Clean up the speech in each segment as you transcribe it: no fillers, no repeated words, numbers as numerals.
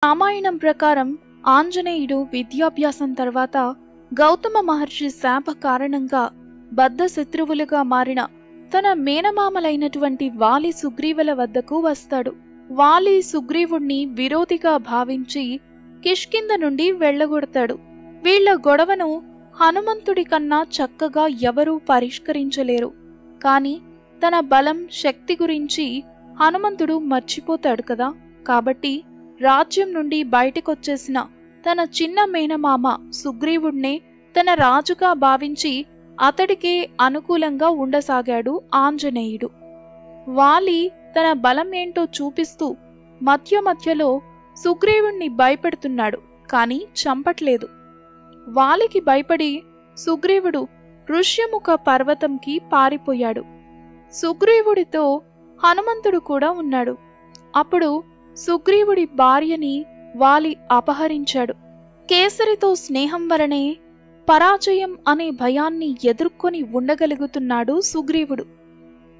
రామాయణం ప్రకారం ఆంజనేయుడు విద్యాభ్యాసం తర్వాత గౌతమ మహర్షి శాప కారణంగా బద్ధ శత్రువులుగా మారిన తన మేనమామలైనటువంటి వాలి సుగ్రీవుల వద్దకు వస్తాడు. వాలి సుగ్రీవుణ్ణి విరోధిగా భావించి కిష్కింధ నుండి వెళ్ళగొడతాడు. వీళ్ల గొడవను హనుమంతుడి కన్నా చక్కగా ఎవరూ పరిష్కరించలేరు. కాని తన బలం శక్తి గురించి హనుమంతుడు మర్చిపోతాడు కదా. కాబట్టి రాజ్యం నుండి బయటకొచ్చేసిన తన చిన్న మేనమామ సుగ్రీవుణ్ణే తన రాజుగా భావించి అతడికే అనుకూలంగా ఉండసాగాడు ఆంజనేయుడు. వాలి తన బలం ఏంటో చూపిస్తూ మధ్యలో సుగ్రీవుణ్ణి భయపెడుతున్నాడు, కాని చంపట్లేదు. వాలికి భయపడి సుగ్రీవుడు ఋష్యముఖ పర్వతంకి పారిపోయాడు. సుగ్రీవుడితో హనుమంతుడు కూడా ఉన్నాడు. అప్పుడు సుగ్రీవుడి భార్యని వాలి అపహరించాడు. కేసరితో స్నేహం వలనే పరాజయం అనే భయాన్ని ఎదుర్కొని ఉండగలుగుతున్నాడు సుగ్రీవుడు.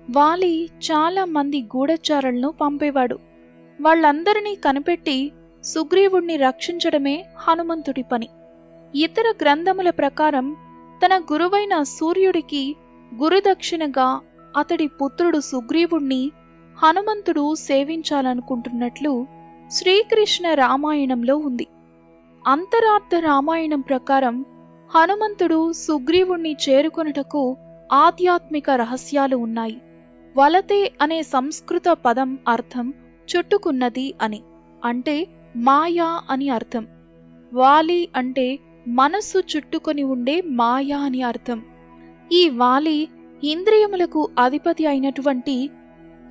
వాలి చాలా మంది గూఢచారులను పంపేవాడు. వాళ్ళందరినీ కనిపెట్టి సుగ్రీవుణ్ణి రక్షించడమే హనుమంతుడి పని. ఇతర గ్రంథముల ప్రకారం తన గురువైన సూర్యుడికి గురుదక్షిణగా అతడి పుత్రుడు సుగ్రీవుణ్ణి హనుమంతుడు సేవించాలనుకుంటున్నట్లు శ్రీకృష్ణ రామాయణంలో ఉంది. అంతరార్థ రామాయణం ప్రకారం హనుమంతుడు సుగ్రీవుణ్ణి చేరుకొనుటకు ఆధ్యాత్మిక రహస్యాలు ఉన్నాయి. వలతే అనే సంస్కృత పదం అర్థం చుట్టుకున్నది అని, అంటే మాయా అని అర్థం. వాలి అంటే మనస్సు చుట్టుకొని ఉండే మాయా అని అర్థం. ఈ వాలి ఇంద్రియములకు అధిపతి అయినటువంటి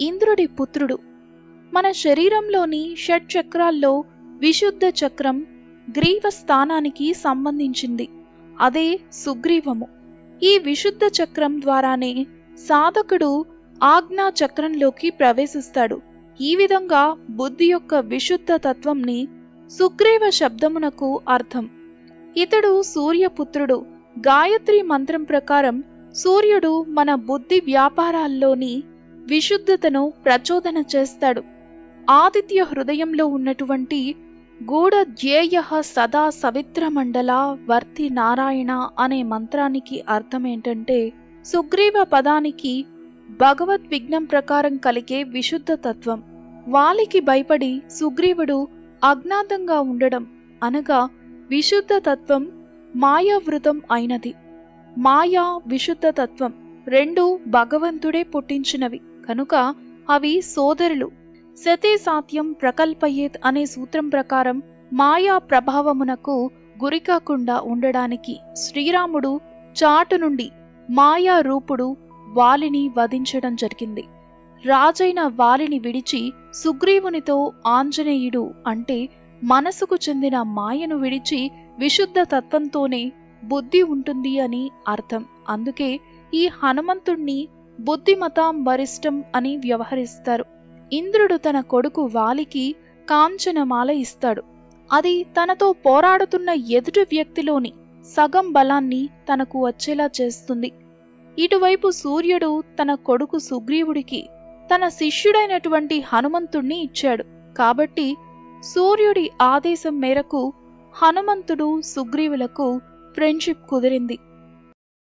ఇంద్రుడి పుత్రుడు. మన శరీరంలోని షట్చక్రాల్లో విశుద్ధ చక్రం గ్రీవ స్థానానికి సంబంధించింది. అదే సుగ్రీవము. ఈ విశుద్ధ చక్రం ద్వారానే సాధకుడు ఆజ్ఞా చక్రంలోకి ప్రవేశిస్తాడు. ఈ విధంగా బుద్ధి యొక్క విశుద్ధ తత్వంని సుగ్రీవ శబ్దమునకు అర్థం. ఇతడు సూర్యపుత్రుడు. గాయత్రి మంత్రం ప్రకారం సూర్యుడు మన బుద్ధి వ్యాపారాల్లోని విశుద్ధతను ప్రచోదన చేస్తాడు. ఆదిత్య హృదయంలో ఉన్నటువంటి గూఢ ధ్యేయ సదా సవిత్రమండల వర్తి నారాయణ అనే మంత్రానికి అర్థమేంటంటే సుగ్రీవ పదానికి భగవద్ విజ్ఞం ప్రకారం కలిగే విశుద్ధ తత్వం. వాలికి భయపడి సుగ్రీవుడు అజ్ఞాతంగా ఉండడం అనగా విశుద్ధ తత్వం మాయావృతం అయినది. మాయా విశుద్ధ తత్వం రెండు భగవంతుడే పుట్టించినవి కనుక అవి సోదరులు. సతే సాత్యం ప్రకల్పయేత్ అనే సూత్రం ప్రకారం మాయా ప్రభావమునకు గురికాకుండా ఉండడానికి శ్రీరాముడు చాటు నుండి మాయా రూపుడు వాలిని వధించడం జరిగింది. రాజైన వాలిని విడిచి సుగ్రీవునితో ఆంజనేయుడు అంటే మనసుకు చెందిన మాయను విడిచి విశుద్ధ తత్వంతోనే బుద్ధి ఉంటుంది అని అర్థం. అందుకే ఈ హనుమంతుణ్ణి బుద్ధిమతాం వరిష్టం అని వ్యవహరిస్తారు. ఇంద్రుడు తన కొడుకు వాలికి కాంచనమాల ఇస్తాడు. అది తనతో పోరాడుతున్న ఎదుటి వ్యక్తిలోని సగం బలాన్ని తనకు వచ్చేలా చేస్తుంది. ఇటువైపు సూర్యుడు తన కొడుకు సుగ్రీవుడికి తన శిష్యుడైనటువంటి హనుమంతుణ్ణి ఇచ్చాడు. కాబట్టి సూర్యుడి ఆదేశం మేరకు హనుమంతుడు సుగ్రీవులకు ఫ్రెండ్షిప్ కుదిరింది.